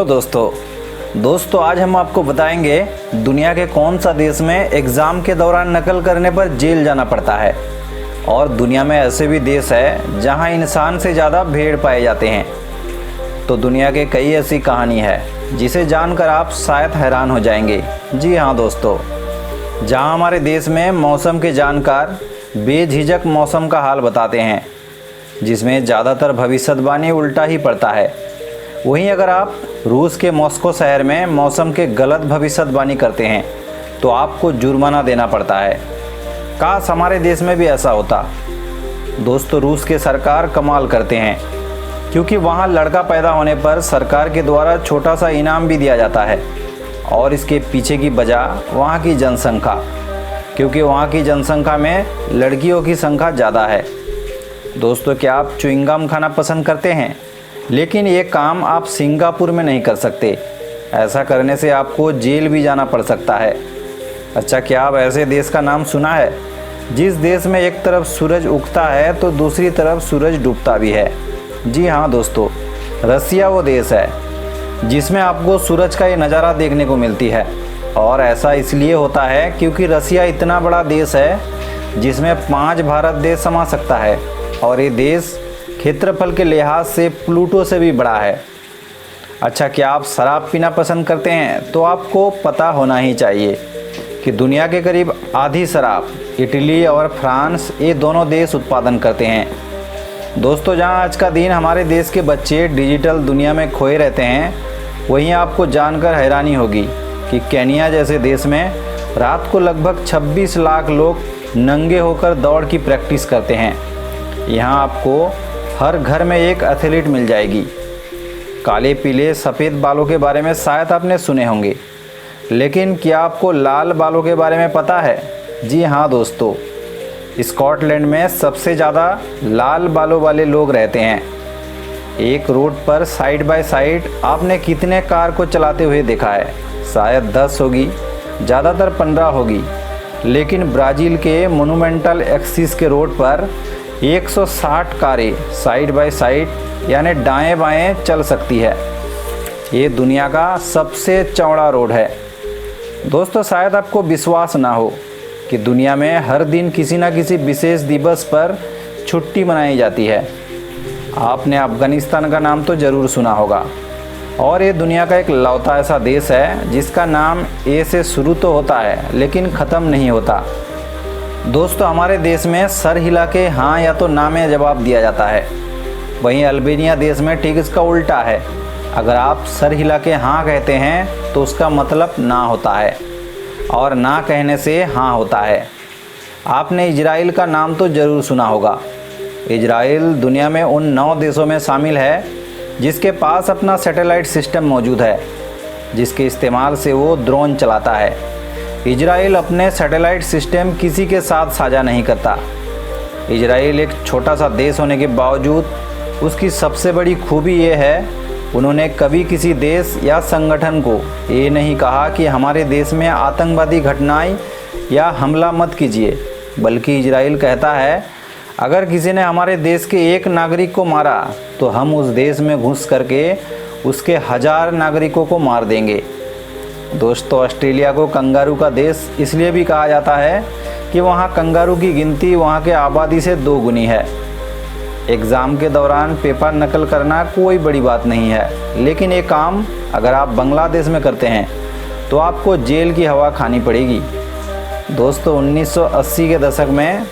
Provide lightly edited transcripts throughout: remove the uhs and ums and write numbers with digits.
Hello दोस्तों आज हम आपको बताएंगे दुनिया के कौन सा देश में एग्ज़ाम के दौरान नकल करने पर जेल जाना पड़ता है। और दुनिया में ऐसे भी देश है जहां इंसान से ज़्यादा भेड़ पाए जाते हैं। तो दुनिया के कई ऐसी कहानी है जिसे जानकर आप शायद हैरान हो जाएंगे। जी हाँ दोस्तों, जहां हमारे देश में मौसम के जानकार बेझिझक मौसम का हाल बताते हैं, जिसमें ज़्यादातर भविष्यवाणी उल्टा ही पड़ता है। वहीं अगर आप रूस के मॉस्को शहर में मौसम के गलत भविष्यवाणी करते हैं तो आपको जुर्माना देना पड़ता है। काश हमारे देश में भी ऐसा होता। दोस्तों, रूस के सरकार कमाल करते हैं, क्योंकि वहाँ लड़का पैदा होने पर सरकार के द्वारा छोटा सा इनाम भी दिया जाता है। और इसके पीछे की वजह वहाँ की जनसंख्या, क्योंकि वहाँ की जनसंख्या में लड़कियों की संख्या ज़्यादा है। दोस्तों, क्या आप च्युइंगम खाना पसंद करते हैं? लेकिन ये काम आप सिंगापुर में नहीं कर सकते। ऐसा करने से आपको जेल भी जाना पड़ सकता है। अच्छा, क्या आप ऐसे देश का नाम सुना है जिस देश में एक तरफ सूरज उगता है तो दूसरी तरफ सूरज डूबता भी है? जी हाँ दोस्तों, रसिया वो देश है जिसमें आपको सूरज का ये नज़ारा देखने को मिलती है। और ऐसा इसलिए होता है क्योंकि रसिया इतना बड़ा देश है जिसमें 5 भारत देश समा सकता है। और ये देश क्षेत्रफल के लिहाज से प्लूटो से भी बड़ा है। अच्छा, क्या आप शराब पीना पसंद करते हैं? तो आपको पता होना ही चाहिए कि दुनिया के करीब आधी शराब इटली और फ्रांस, ये दोनों देश उत्पादन करते हैं। दोस्तों, जहां आज का दिन हमारे देश के बच्चे डिजिटल दुनिया में खोए रहते हैं, वहीं आपको जानकर हैरानी होगी कि केन्या जैसे देश में रात को लगभग 26 लाख लोग नंगे होकर दौड़ की प्रैक्टिस करते हैं। यहाँ आपको हर घर में एक एथलीट मिल जाएगी। काले पीले सफ़ेद बालों के बारे में शायद आपने सुने होंगे, लेकिन क्या आपको लाल बालों के बारे में पता है? जी हाँ दोस्तों, स्कॉटलैंड में सबसे ज़्यादा लाल बालों वाले लोग रहते हैं। एक रोड पर साइड बाय साइड आपने कितने कार को चलाते हुए देखा है? शायद 10 होगी, ज़्यादातर 15 होगी। लेकिन ब्राज़ील के मोनुमेंटल एक्सिस के रोड पर 160 कारें साइड बाय साइड यानी दाएं बाएं चल सकती है। ये दुनिया का सबसे चौड़ा रोड है। दोस्तों, शायद आपको विश्वास ना हो कि दुनिया में हर दिन किसी न किसी विशेष दिवस पर छुट्टी मनाई जाती है। आपने अफ़गानिस्तान का नाम तो ज़रूर सुना होगा। और ये दुनिया का एक लौता ऐसा देश है जिसका नाम ए से शुरू तो होता है लेकिन ख़त्म नहीं होता। दोस्तों, हमारे देश में सर हिला के हाँ या तो ना में जवाब दिया जाता है। वहीं अल्बानिया देश में ठीक इसका उल्टा है। अगर आप सर हिला के हाँ कहते हैं तो उसका मतलब ना होता है, और ना कहने से हाँ होता है। आपने इजराइल का नाम तो ज़रूर सुना होगा। इजराइल दुनिया में उन 9 देशों में शामिल है जिसके पास अपना सैटेलाइट सिस्टम मौजूद है, जिसके इस्तेमाल से वो ड्रोन चलाता है। इजराइल अपने सैटेलाइट सिस्टम किसी के साथ साझा नहीं करता। इजराइल एक छोटा सा देश होने के बावजूद उसकी सबसे बड़ी खूबी ये है, उन्होंने कभी किसी देश या संगठन को ये नहीं कहा कि हमारे देश में आतंकवादी घटनाएं या हमला मत कीजिए, बल्कि इजराइल कहता है अगर किसी ने हमारे देश के एक नागरिक को मारा तो हम उस देश में घुस करके उसके 1000 नागरिकों को मार देंगे। दोस्तों, ऑस्ट्रेलिया को कंगारू का देश इसलिए भी कहा जाता है कि वहाँ कंगारू की गिनती वहाँ के आबादी से 2 गुनी है। एग्ज़ाम के दौरान पेपर नकल करना कोई बड़ी बात नहीं है, लेकिन ये काम अगर आप बांग्लादेश में करते हैं तो आपको जेल की हवा खानी पड़ेगी। दोस्तों, 1980 के दशक में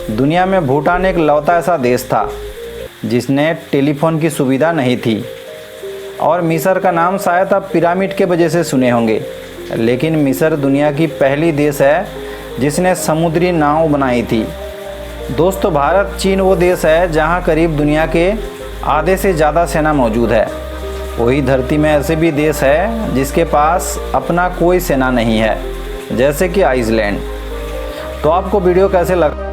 दुनिया में भूटान एक लौता ऐसा देश था जिसने टेलीफोन की सुविधा नहीं थी। और मिस्र का नाम शायद आप पिरामिड के वजह से सुने होंगे, लेकिन मिस्र दुनिया की पहली देश है जिसने समुद्री नाव बनाई थी। दोस्तों, भारत चीन वो देश है जहां करीब दुनिया के आधे से ज़्यादा सेना मौजूद है। वही धरती में ऐसे भी देश है जिसके पास अपना कोई सेना नहीं है, जैसे कि आइसलैंड। तो आपको वीडियो कैसे लगा?